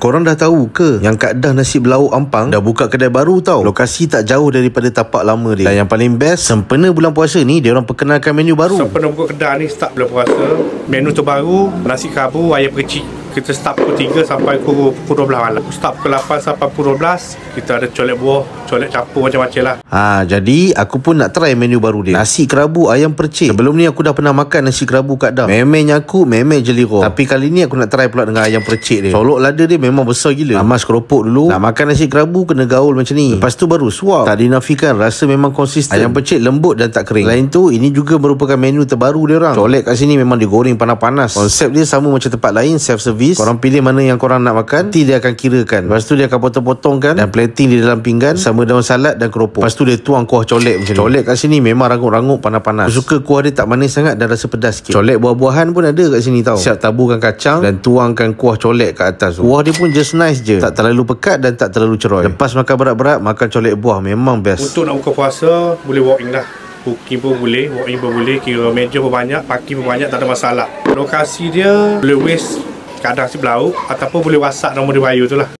Korang dah tahu ke yang Kak Dah Nasi Berlauk Ampang dah buka kedai baru tau. Lokasi tak jauh daripada tapak lama dia. Dan yang paling best, sempena bulan puasa ni dia orang perkenalkan menu baru. Sempena buka kedai ni start bulan puasa. Menu terbaru nasi kerabu ayam percik. Kita start pukul 3 sampai pukul 12 malam. Start pukul 8 sampai pukul 12. Kita ada colek buah, colek campur macam-macam lah. Jadi aku pun nak try menu baru dia. Nasi kerabu ayam percik. Sebelum ni aku dah pernah makan nasi kerabu Kak Dah. Memang nyaku, memang jelira. Tapi kali ni aku nak try pula dengan ayam percik dia. Solok lada dia memang besar gila. Amas keropok dulu. Nak makan nasi kerabu kena gaul macam ni. Lepas tu baru suap. Tak dinafikan rasa memang konsisten. Ayam percik lembut dan tak kering. Selain tu, ini juga merupakan menu terbaru dia orang. Colek kat sini memang digoreng panas-panas. Konsep dia sama macam tempat lain, self service. Korang pilih mana yang korang nak makan, nanti dia akan kirakan. Lepas tu dia akan potong-potongkan dan plating di dalam pinggan sama daun salad dan keropok. Lepas tu dia tuang kuah colek macam ni. Colek kat sini memang rangup-rangup panas-panas. Aku suka kuah dia tak manis sangat dan rasa pedas sikit. Colek buah-buahan pun ada kat sini tau. Siap taburkan kacang dan tuangkan kuah colek kat atas tu. Kuah dia pun just nice je. Tak terlalu pekat dan tak terlalu ceroy. Lepas makan berat-berat, makan colek buah memang best. Untuk nak buka puasa, boleh walk in lah. Booking pun boleh, walk in pun boleh. Kira meja pun banyak, parking pun banyak, tak ada masalah. Lokasi dia boleh waste Kak Dah Nasi Berlauk ataupun boleh WhatsApp nombor dia bio tu lah.